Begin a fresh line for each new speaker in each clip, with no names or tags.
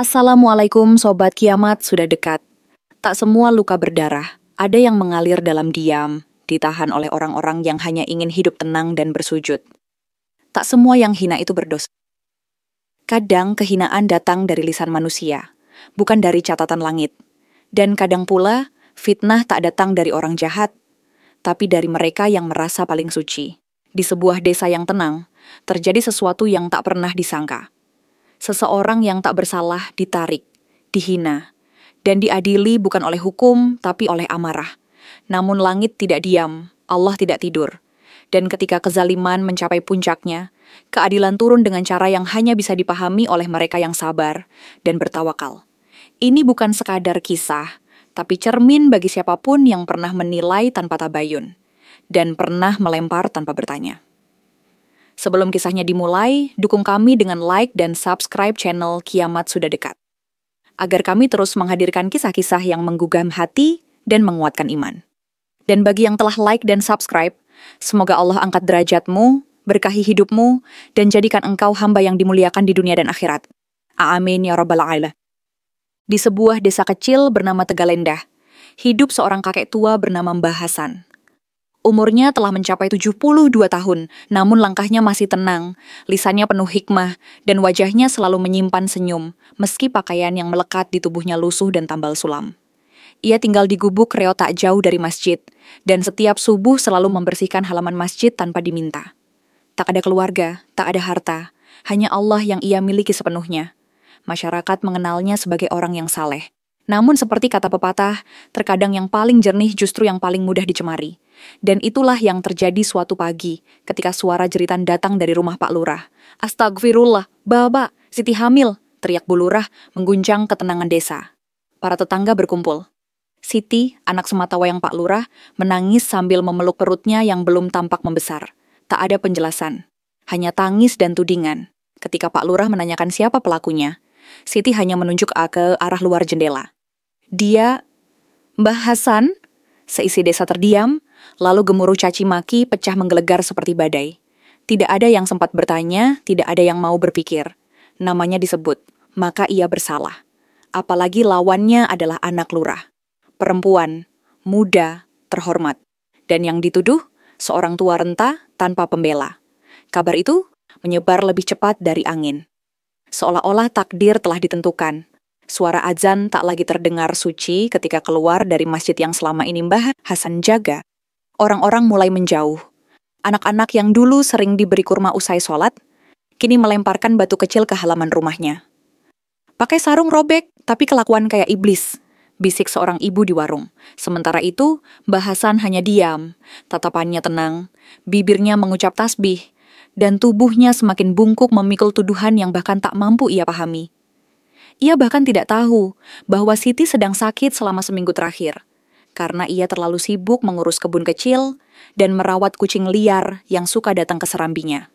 Assalamualaikum Sobat Kiamat, sudah dekat. Tak semua luka berdarah, ada yang mengalir dalam diam, ditahan oleh orang-orang yang hanya ingin hidup tenang dan bersujud. Tak semua yang hina itu berdosa. Kadang kehinaan datang dari lisan manusia, bukan dari catatan langit. Dan kadang pula, fitnah tak datang dari orang jahat, tapi dari mereka yang merasa paling suci. Di sebuah desa yang tenang, terjadi sesuatu yang tak pernah disangka. Seseorang yang tak bersalah ditarik, dihina, dan diadili bukan oleh hukum, tapi oleh amarah. Namun langit tidak diam, Allah tidak tidur. Dan ketika kezaliman mencapai puncaknya, keadilan turun dengan cara yang hanya bisa dipahami oleh mereka yang sabar dan bertawakal. Ini bukan sekadar kisah, tapi cermin bagi siapapun yang pernah menilai tanpa tabayun, dan pernah melempar tanpa bertanya. Sebelum kisahnya dimulai, dukung kami dengan like dan subscribe channel Kiamat Sudah Dekat, agar kami terus menghadirkan kisah-kisah yang menggugah hati dan menguatkan iman. Dan bagi yang telah like dan subscribe, semoga Allah angkat derajatmu, berkahi hidupmu, dan jadikan engkau hamba yang dimuliakan di dunia dan akhirat. Amin ya rabbal alamin. Di sebuah desa kecil bernama Tegalendah, hidup seorang kakek tua bernama Mbah Hasan. Umurnya telah mencapai 72 tahun, namun langkahnya masih tenang, lisannya penuh hikmah, dan wajahnya selalu menyimpan senyum, meski pakaian yang melekat di tubuhnya lusuh dan tambal sulam. Ia tinggal di gubuk reot tak jauh dari masjid, dan setiap subuh selalu membersihkan halaman masjid tanpa diminta. Tak ada keluarga, tak ada harta, hanya Allah yang ia miliki sepenuhnya. Masyarakat mengenalnya sebagai orang yang saleh. Namun seperti kata pepatah, terkadang yang paling jernih justru yang paling mudah dicemari. Dan itulah yang terjadi suatu pagi ketika suara jeritan datang dari rumah Pak Lurah. Astagfirullah, Baba, Siti hamil, teriak Bu Lurah mengguncang ketenangan desa. Para tetangga berkumpul. Siti, anak sematawayang Pak Lurah, menangis sambil memeluk perutnya yang belum tampak membesar. Tak ada penjelasan, hanya tangis dan tudingan. Ketika Pak Lurah menanyakan siapa pelakunya, Siti hanya menunjuk ke arah luar jendela. Dia, Mbah Hasan, seisi desa terdiam, lalu gemuruh caci maki pecah menggelegar seperti badai. Tidak ada yang sempat bertanya, tidak ada yang mau berpikir. Namanya disebut, maka ia bersalah. Apalagi lawannya adalah anak lurah. Perempuan, muda, terhormat. Dan yang dituduh, seorang tua renta tanpa pembela. Kabar itu menyebar lebih cepat dari angin. Seolah-olah takdir telah ditentukan. Suara azan tak lagi terdengar suci ketika keluar dari masjid yang selama ini Mbah Hasan jaga. Orang-orang mulai menjauh. Anak-anak yang dulu sering diberi kurma usai sholat, kini melemparkan batu kecil ke halaman rumahnya. Pakai sarung robek, tapi kelakuan kayak iblis, bisik seorang ibu di warung. Sementara itu, Mbah Hasan hanya diam, tatapannya tenang, bibirnya mengucap tasbih, dan tubuhnya semakin bungkuk memikul tuduhan yang bahkan tak mampu ia pahami. Ia bahkan tidak tahu bahwa Siti sedang sakit selama seminggu terakhir, karena ia terlalu sibuk mengurus kebun kecil dan merawat kucing liar yang suka datang ke serambinya.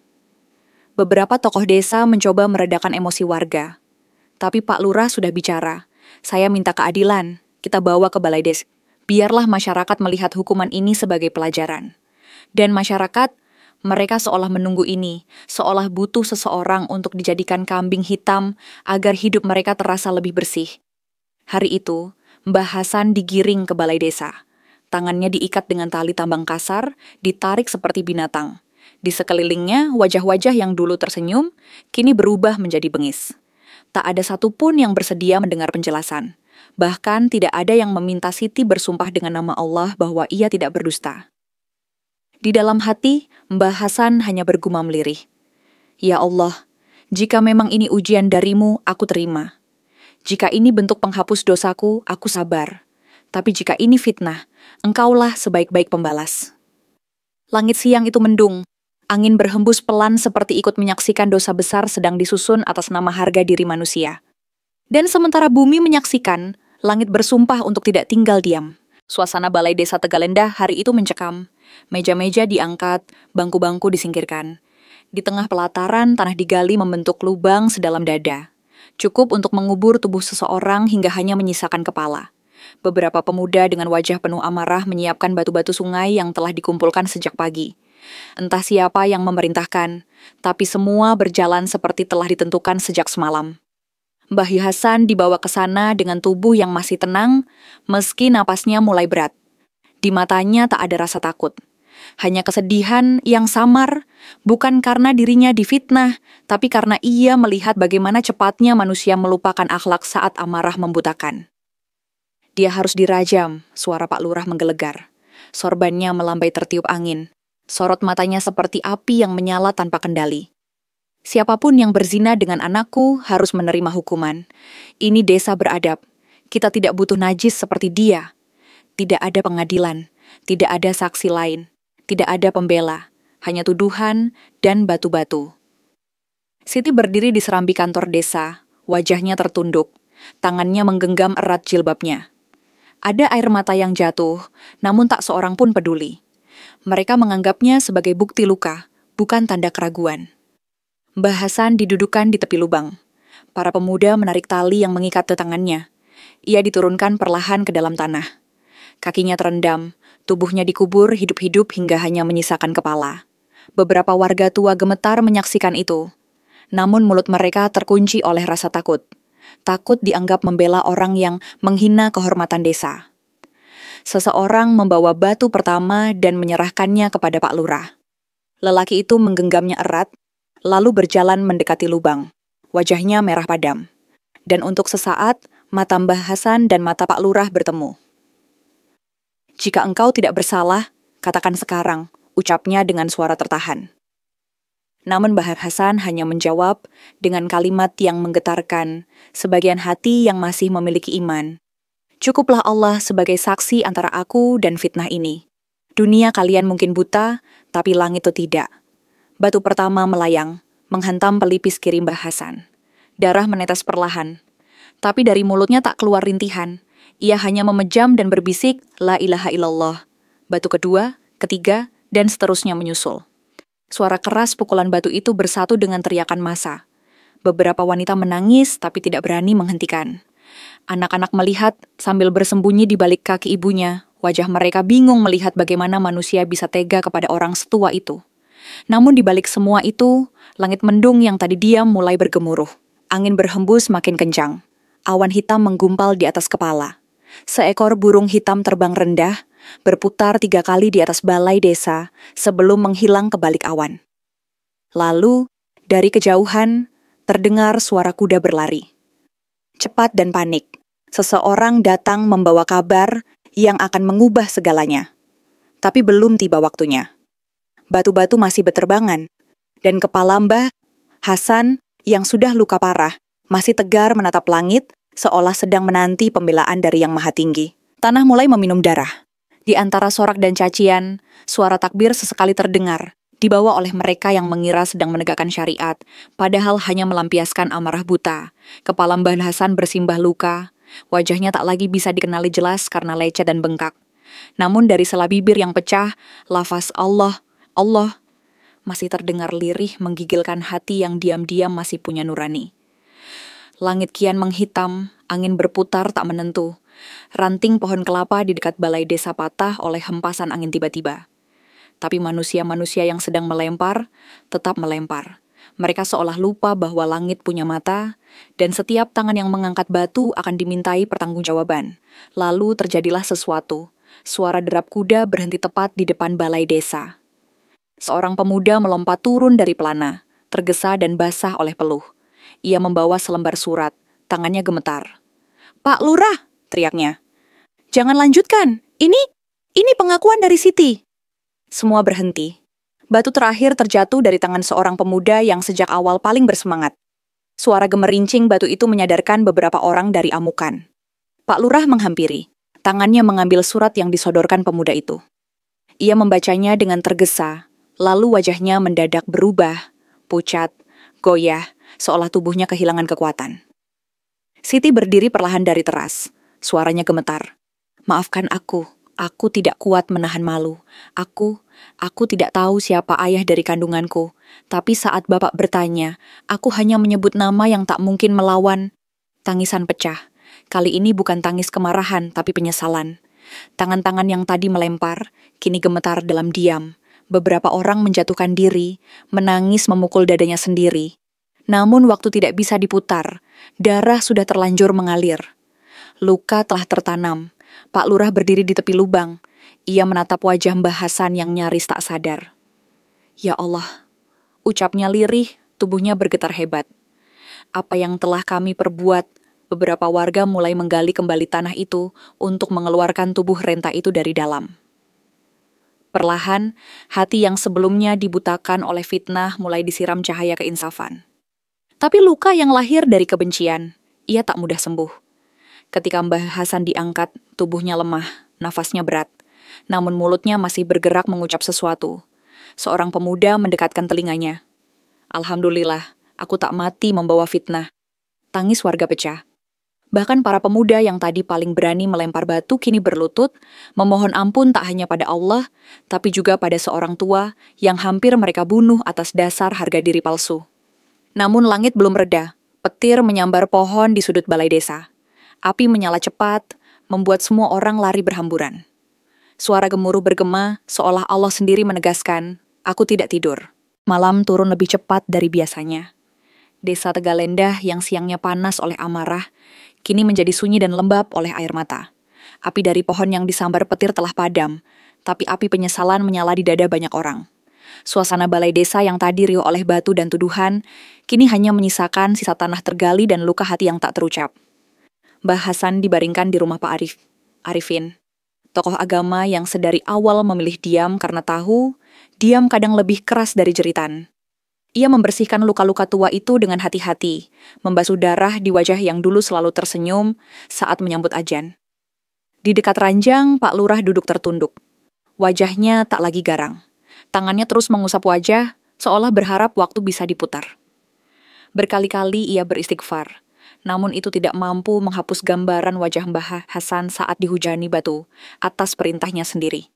Beberapa tokoh desa mencoba meredakan emosi warga. Tapi Pak Lurah sudah bicara, saya minta keadilan, kita bawa ke balai desa. Biarlah masyarakat melihat hukuman ini sebagai pelajaran. Dan masyarakat, mereka seolah menunggu ini, seolah butuh seseorang untuk dijadikan kambing hitam agar hidup mereka terasa lebih bersih. Hari itu, Mbah Hasan digiring ke balai desa. Tangannya diikat dengan tali tambang kasar, ditarik seperti binatang. Di sekelilingnya, wajah-wajah yang dulu tersenyum, kini berubah menjadi bengis. Tak ada satupun yang bersedia mendengar penjelasan. Bahkan tidak ada yang meminta Siti bersumpah dengan nama Allah bahwa ia tidak berdusta. Di dalam hati, Mbah Hasan hanya bergumam lirih. Ya Allah, jika memang ini ujian darimu, aku terima. Jika ini bentuk penghapus dosaku, aku sabar. Tapi jika ini fitnah, engkaulah sebaik-baik pembalas. Langit siang itu mendung. Angin berhembus pelan seperti ikut menyaksikan dosa besar sedang disusun atas nama harga diri manusia. Dan sementara bumi menyaksikan, langit bersumpah untuk tidak tinggal diam. Suasana balai desa Tegalendah hari itu mencekam. Meja-meja diangkat, bangku-bangku disingkirkan. Di tengah pelataran, tanah digali membentuk lubang sedalam dada. Cukup untuk mengubur tubuh seseorang hingga hanya menyisakan kepala. Beberapa pemuda dengan wajah penuh amarah menyiapkan batu-batu sungai yang telah dikumpulkan sejak pagi. Entah siapa yang memerintahkan, tapi semua berjalan seperti telah ditentukan sejak semalam. Mbah Hasan dibawa ke sana dengan tubuh yang masih tenang, meski napasnya mulai berat. Di matanya tak ada rasa takut. Hanya kesedihan yang samar, bukan karena dirinya difitnah, tapi karena ia melihat bagaimana cepatnya manusia melupakan akhlak saat amarah membutakan. Dia harus dirajam, suara Pak Lurah menggelegar. Sorbannya melambai tertiup angin. Sorot matanya seperti api yang menyala tanpa kendali. Siapapun yang berzina dengan anakku harus menerima hukuman. Ini desa beradab. Kita tidak butuh najis seperti dia. Tidak ada pengadilan, tidak ada saksi lain, tidak ada pembela, hanya tuduhan dan batu-batu. Siti berdiri di serambi kantor desa, wajahnya tertunduk, tangannya menggenggam erat jilbabnya. Ada air mata yang jatuh, namun tak seorang pun peduli. Mereka menganggapnya sebagai bukti luka, bukan tanda keraguan. Mbah Hasan didudukkan di tepi lubang. Para pemuda menarik tali yang mengikat tangannya. Ia diturunkan perlahan ke dalam tanah. Kakinya terendam, tubuhnya dikubur hidup-hidup hingga hanya menyisakan kepala. Beberapa warga tua gemetar menyaksikan itu. Namun mulut mereka terkunci oleh rasa takut. Takut dianggap membela orang yang menghina kehormatan desa. Seseorang membawa batu pertama dan menyerahkannya kepada Pak Lurah. Lelaki itu menggenggamnya erat, lalu berjalan mendekati lubang. Wajahnya merah padam. Dan untuk sesaat, mata Mbah Hasan dan mata Pak Lurah bertemu. "Jika engkau tidak bersalah, katakan sekarang," ucapnya dengan suara tertahan. Namun Mbah Hasan hanya menjawab dengan kalimat yang menggetarkan sebagian hati yang masih memiliki iman. "Cukuplah Allah sebagai saksi antara aku dan fitnah ini. Dunia kalian mungkin buta, tapi langit itu tidak." Batu pertama melayang, menghantam pelipis kiri Mbah Hasan. Darah menetes perlahan. Tapi dari mulutnya tak keluar rintihan. Ia hanya memejam dan berbisik, "La ilaha illallah." Batu kedua, ketiga, dan seterusnya menyusul. Suara keras pukulan batu itu bersatu dengan teriakan massa. Beberapa wanita menangis tapi tidak berani menghentikan. Anak-anak melihat sambil bersembunyi di balik kaki ibunya. Wajah mereka bingung melihat bagaimana manusia bisa tega kepada orang setua itu. Namun di balik semua itu, langit mendung yang tadi diam mulai bergemuruh. Angin berhembus makin kencang. Awan hitam menggumpal di atas kepala. Seekor burung hitam terbang rendah, berputar 3 kali di atas balai desa sebelum menghilang ke balik awan. Lalu, dari kejauhan, terdengar suara kuda berlari. Cepat dan panik, seseorang datang membawa kabar yang akan mengubah segalanya. Tapi belum tiba waktunya. Batu-batu masih berterbangan, dan kepala Mbah Hasan yang sudah luka parah masih tegar menatap langit seolah sedang menanti pembelaan dari Yang Maha Tinggi. Tanah mulai meminum darah. Di antara sorak dan cacian, suara takbir sesekali terdengar, dibawa oleh mereka yang mengira sedang menegakkan syariat, padahal hanya melampiaskan amarah buta. Kepala Mbah Hasan bersimbah luka, wajahnya tak lagi bisa dikenali jelas karena lecet dan bengkak. Namun dari sela bibir yang pecah, lafaz Allah, Allah, masih terdengar lirih menggigilkan hati yang diam-diam masih punya nurani. Langit kian menghitam, angin berputar tak menentu. Ranting pohon kelapa di dekat balai desa patah oleh hempasan angin tiba-tiba. Tapi manusia-manusia yang sedang melempar, tetap melempar. Mereka seolah lupa bahwa langit punya mata, dan setiap tangan yang mengangkat batu akan dimintai pertanggungjawaban. Lalu terjadilah sesuatu. Suara derap kuda berhenti tepat di depan balai desa. Seorang pemuda melompat turun dari pelana, tergesa dan basah oleh peluh. Ia membawa selembar surat, tangannya gemetar. "Pak Lurah!" teriaknya. "Jangan lanjutkan, ini pengakuan dari Siti." Semua berhenti. Batu terakhir terjatuh dari tangan seorang pemuda yang sejak awal paling bersemangat. Suara gemerincing batu itu menyadarkan beberapa orang dari amukan. Pak Lurah menghampiri, tangannya mengambil surat yang disodorkan pemuda itu. Ia membacanya dengan tergesa. Lalu wajahnya mendadak berubah, pucat, goyah, seolah tubuhnya kehilangan kekuatan. Siti berdiri perlahan dari teras. Suaranya gemetar. "Maafkan aku tidak kuat menahan malu. Aku tidak tahu siapa ayah dari kandunganku. Tapi saat Bapak bertanya, aku hanya menyebut nama yang tak mungkin melawan." Tangisan pecah. Kali ini bukan tangis kemarahan, tapi penyesalan. Tangan-tangan yang tadi melempar, kini gemetar dalam diam. Beberapa orang menjatuhkan diri, menangis memukul dadanya sendiri. Namun waktu tidak bisa diputar, darah sudah terlanjur mengalir. Luka telah tertanam. Pak Lurah berdiri di tepi lubang. Ia menatap wajah Mbah Hasan yang nyaris tak sadar. Ya Allah, ucapnya lirih, tubuhnya bergetar hebat. Apa yang telah kami perbuat, beberapa warga mulai menggali kembali tanah itu untuk mengeluarkan tubuh renta itu dari dalam. Perlahan, hati yang sebelumnya dibutakan oleh fitnah mulai disiram cahaya keinsafan. Tapi luka yang lahir dari kebencian, ia tak mudah sembuh. Ketika Mbah Hasan diangkat, tubuhnya lemah, nafasnya berat. Namun mulutnya masih bergerak mengucap sesuatu. Seorang pemuda mendekatkan telinganya. Alhamdulillah, aku tak mati membawa fitnah. Tangis warga pecah. Bahkan para pemuda yang tadi paling berani melempar batu kini berlutut, memohon ampun tak hanya pada Allah, tapi juga pada seorang tua yang hampir mereka bunuh atas dasar harga diri palsu. Namun langit belum reda, petir menyambar pohon di sudut balai desa. Api menyala cepat, membuat semua orang lari berhamburan. Suara gemuruh bergema, seolah Allah sendiri menegaskan, aku tidak tidur. Malam turun lebih cepat dari biasanya. Desa Tegalendah yang siangnya panas oleh amarah, kini menjadi sunyi dan lembab oleh air mata. Api dari pohon yang disambar petir telah padam, tapi api penyesalan menyala di dada banyak orang. Suasana balai desa yang tadi riuh oleh batu dan tuduhan, kini hanya menyisakan sisa tanah tergali dan luka hati yang tak terucap. Mbah Hasan dibaringkan di rumah Pak Arifin, tokoh agama yang sedari awal memilih diam karena tahu, diam kadang lebih keras dari jeritan. Ia membersihkan luka-luka tua itu dengan hati-hati, membasuh darah di wajah yang dulu selalu tersenyum saat menyambut ajan. Di dekat ranjang, Pak Lurah duduk tertunduk. Wajahnya tak lagi garang. Tangannya terus mengusap wajah, seolah berharap waktu bisa diputar. Berkali-kali ia beristighfar, namun itu tidak mampu menghapus gambaran wajah Mbah Hasan saat dihujani batu, atas perintahnya sendiri.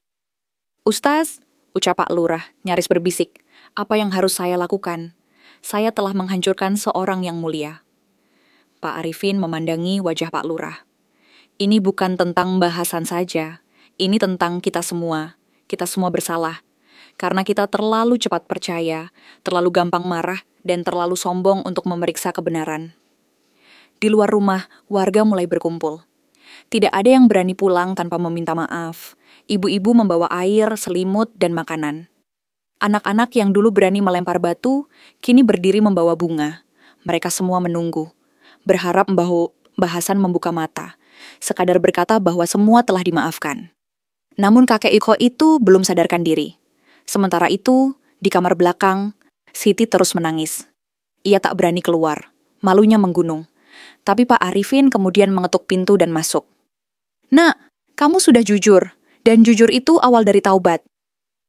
Ustaz, ucap Pak Lurah, nyaris berbisik, apa yang harus saya lakukan? Saya telah menghancurkan seorang yang mulia. Pak Arifin memandangi wajah Pak Lurah. Ini bukan tentang Mbah Hasan saja, ini tentang kita semua. Kita semua bersalah. Karena kita terlalu cepat percaya, terlalu gampang marah, dan terlalu sombong untuk memeriksa kebenaran. Di luar rumah, warga mulai berkumpul. Tidak ada yang berani pulang tanpa meminta maaf. Ibu-ibu membawa air, selimut, dan makanan. Anak-anak yang dulu berani melempar batu, kini berdiri membawa bunga. Mereka semua menunggu, berharap Mbah Hasan membuka mata, sekadar berkata bahwa semua telah dimaafkan. Namun kakek Iko itu belum sadarkan diri. Sementara itu, di kamar belakang, Siti terus menangis. Ia tak berani keluar, malunya menggunung. Tapi Pak Arifin kemudian mengetuk pintu dan masuk. Nak, kamu sudah jujur, dan jujur itu awal dari taubat.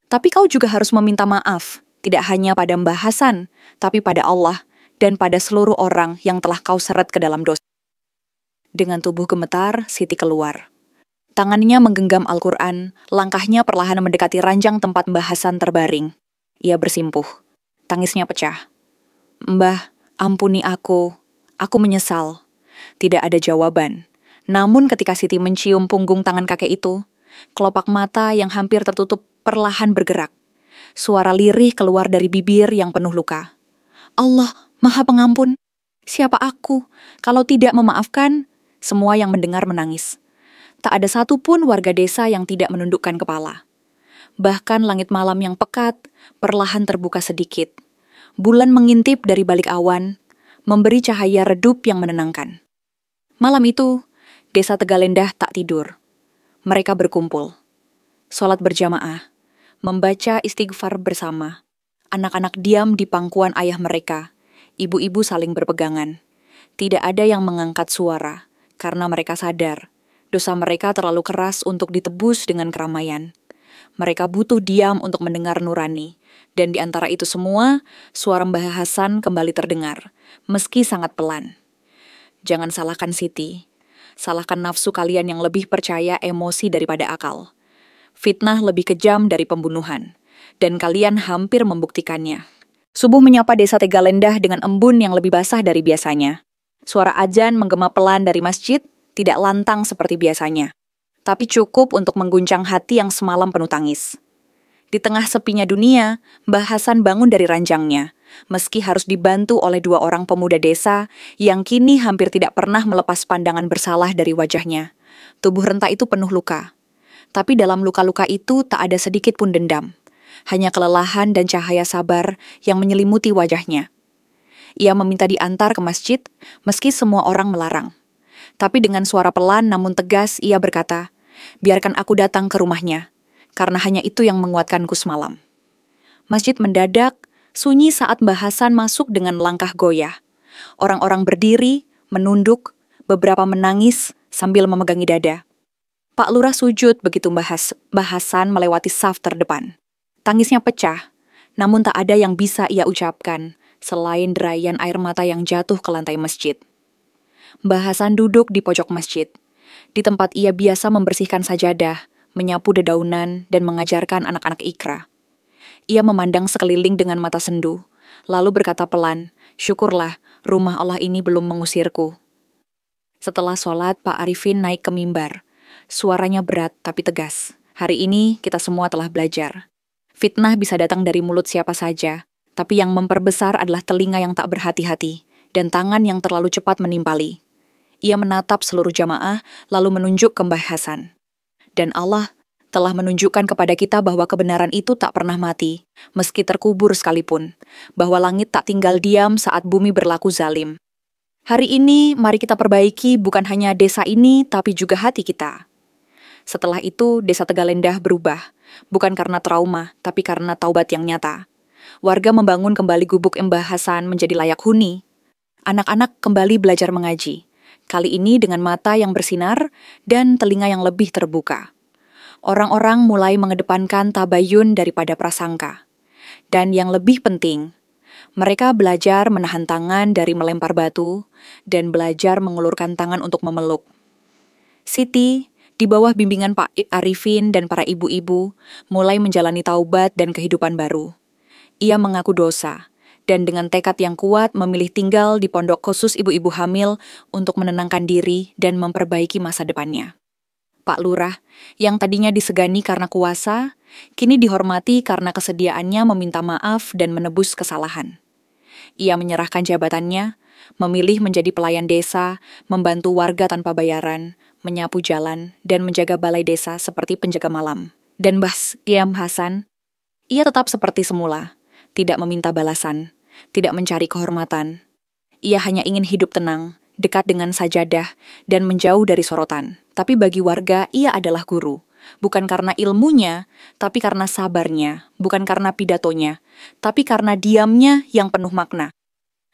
Tapi kau juga harus meminta maaf, tidak hanya pada Mbah Hasan, tapi pada Allah, dan pada seluruh orang yang telah kau seret ke dalam dosa. Dengan tubuh gemetar, Siti keluar. Tangannya menggenggam Al-Quran, langkahnya perlahan mendekati ranjang tempat Mbah Hasan terbaring. Ia bersimpuh, tangisnya pecah. Mbah, ampuni aku menyesal. Tidak ada jawaban. Namun ketika Siti mencium punggung tangan kakek itu, kelopak mata yang hampir tertutup perlahan bergerak. Suara lirih keluar dari bibir yang penuh luka. Allah, Maha Pengampun. Siapa aku? Kalau tidak memaafkan, semua yang mendengar menangis. Tak ada satupun warga desa yang tidak menundukkan kepala. Bahkan langit malam yang pekat perlahan terbuka sedikit. Bulan mengintip dari balik awan, memberi cahaya redup yang menenangkan. Malam itu, desa Tegalendah tak tidur. Mereka berkumpul, sholat berjamaah, membaca istighfar bersama. Anak-anak diam di pangkuan ayah mereka. Ibu-ibu saling berpegangan. Tidak ada yang mengangkat suara, karena mereka sadar dosa mereka terlalu keras untuk ditebus dengan keramaian. Mereka butuh diam untuk mendengar nurani. Dan di antara itu semua, suara Mbah Hasan kembali terdengar, meski sangat pelan. Jangan salahkan Siti. Salahkan nafsu kalian yang lebih percaya emosi daripada akal. Fitnah lebih kejam dari pembunuhan. Dan kalian hampir membuktikannya. Subuh menyapa desa Tegalendah dengan embun yang lebih basah dari biasanya. Suara adzan menggema pelan dari masjid, tidak lantang seperti biasanya, tapi cukup untuk mengguncang hati yang semalam penuh tangis. Di tengah sepinya dunia, Mbah Hasan bangun dari ranjangnya, meski harus dibantu oleh dua orang pemuda desa yang kini hampir tidak pernah melepas pandangan bersalah dari wajahnya. Tubuh renta itu penuh luka. Tapi dalam luka-luka itu tak ada sedikit pun dendam. Hanya kelelahan dan cahaya sabar yang menyelimuti wajahnya. Ia meminta diantar ke masjid, meski semua orang melarang. Tapi dengan suara pelan namun tegas, ia berkata, "Biarkan aku datang ke rumahnya, karena hanya itu yang menguatkanku semalam." Masjid mendadak, sunyi saat Mbah Hasan masuk dengan langkah goyah. Orang-orang berdiri, menunduk, beberapa menangis sambil memegangi dada. Pak Lurah sujud begitu Mbah Hasan melewati saf terdepan. Tangisnya pecah, namun tak ada yang bisa ia ucapkan selain derayan air mata yang jatuh ke lantai masjid. Mbah Hasan duduk di pojok masjid, di tempat ia biasa membersihkan sajadah, menyapu dedaunan, dan mengajarkan anak-anak Iqra. Ia memandang sekeliling dengan mata sendu, lalu berkata pelan, "Syukurlah, rumah Allah ini belum mengusirku." Setelah sholat, Pak Arifin naik ke mimbar. Suaranya berat tapi tegas. "Hari ini kita semua telah belajar. Fitnah bisa datang dari mulut siapa saja, tapi yang memperbesar adalah telinga yang tak berhati-hati dan tangan yang terlalu cepat menimpali." Ia menatap seluruh jamaah, lalu menunjuk ke Mbah Hasan. "Dan Allah telah menunjukkan kepada kita bahwa kebenaran itu tak pernah mati, meski terkubur sekalipun, bahwa langit tak tinggal diam saat bumi berlaku zalim. Hari ini, mari kita perbaiki bukan hanya desa ini, tapi juga hati kita." Setelah itu, desa Tegalendah berubah, bukan karena trauma, tapi karena taubat yang nyata. Warga membangun kembali gubuk Mbah Hasan menjadi layak huni. Anak-anak kembali belajar mengaji, kali ini dengan mata yang bersinar dan telinga yang lebih terbuka. Orang-orang mulai mengedepankan tabayun daripada prasangka. Dan yang lebih penting, mereka belajar menahan tangan dari melempar batu dan belajar mengulurkan tangan untuk memeluk. Siti, di bawah bimbingan Pak Arifin dan para ibu-ibu, mulai menjalani taubat dan kehidupan baru. Ia mengaku dosa, dan dengan tekad yang kuat memilih tinggal di pondok khusus ibu-ibu hamil untuk menenangkan diri dan memperbaiki masa depannya. Pak Lurah, yang tadinya disegani karena kuasa, kini dihormati karena kesediaannya meminta maaf dan menebus kesalahan. Ia menyerahkan jabatannya, memilih menjadi pelayan desa, membantu warga tanpa bayaran, menyapu jalan, dan menjaga balai desa seperti penjaga malam. Dan Mbah Kiam Hasan, ia tetap seperti semula, tidak meminta balasan, tidak mencari kehormatan. Ia hanya ingin hidup tenang, dekat dengan sajadah, dan menjauh dari sorotan. Tapi bagi warga, ia adalah guru. Bukan karena ilmunya, tapi karena sabarnya. Bukan karena pidatonya, tapi karena diamnya yang penuh makna.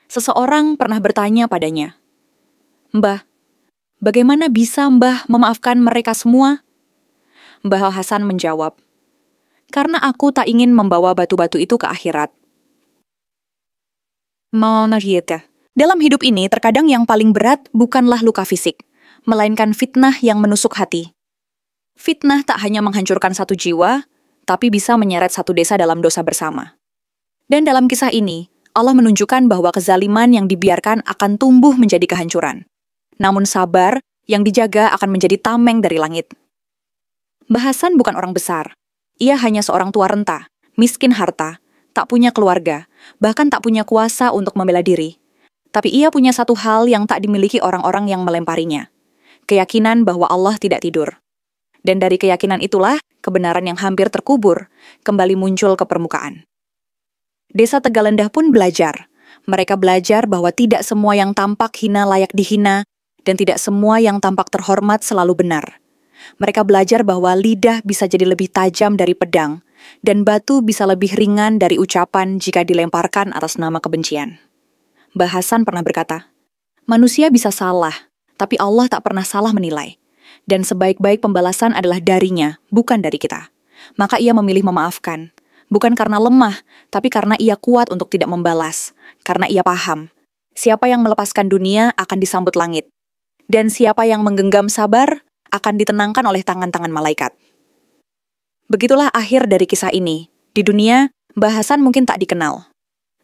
Seseorang pernah bertanya padanya, "Mbah, bagaimana bisa Mbah memaafkan mereka semua?" Mbah Hasan menjawab, "Karena aku tak ingin membawa batu-batu itu ke akhirat." Dalam hidup ini, terkadang yang paling berat bukanlah luka fisik, melainkan fitnah yang menusuk hati. Fitnah tak hanya menghancurkan satu jiwa, tapi bisa menyeret satu desa dalam dosa bersama. Dan dalam kisah ini, Allah menunjukkan bahwa kezaliman yang dibiarkan akan tumbuh menjadi kehancuran. Namun sabar yang dijaga akan menjadi tameng dari langit. Mbah Hasan bukan orang besar. Ia hanya seorang tua renta, miskin harta, tak punya keluarga, bahkan tak punya kuasa untuk membela diri. Tapi ia punya satu hal yang tak dimiliki orang-orang yang melemparinya. Keyakinan bahwa Allah tidak tidur. Dan dari keyakinan itulah, kebenaran yang hampir terkubur kembali muncul ke permukaan. Desa Tegalendah pun belajar. Mereka belajar bahwa tidak semua yang tampak hina layak dihina, dan tidak semua yang tampak terhormat selalu benar. Mereka belajar bahwa lidah bisa jadi lebih tajam dari pedang, dan batu bisa lebih ringan dari ucapan jika dilemparkan atas nama kebencian. Mbah Hasan pernah berkata, "Manusia bisa salah, tapi Allah tak pernah salah menilai. Dan sebaik-baik pembalasan adalah darinya, bukan dari kita." Maka ia memilih memaafkan. Bukan karena lemah, tapi karena ia kuat untuk tidak membalas. Karena ia paham, siapa yang melepaskan dunia akan disambut langit. Dan siapa yang menggenggam sabar akan ditenangkan oleh tangan-tangan malaikat. Begitulah akhir dari kisah ini. Di dunia, Mbah Hasan mungkin tak dikenal.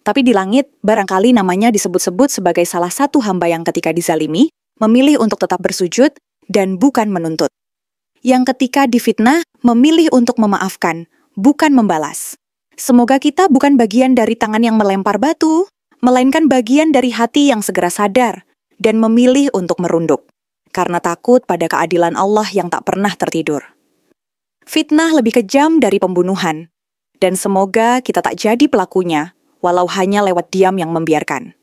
Tapi di langit, barangkali namanya disebut-sebut sebagai salah satu hamba yang ketika dizalimi, memilih untuk tetap bersujud dan bukan menuntut. Yang ketika difitnah, memilih untuk memaafkan, bukan membalas. Semoga kita bukan bagian dari tangan yang melempar batu, melainkan bagian dari hati yang segera sadar dan memilih untuk merunduk, karena takut pada keadilan Allah yang tak pernah tertidur. Fitnah lebih kejam dari pembunuhan, dan semoga kita tak jadi pelakunya, walau hanya lewat diam yang membiarkan.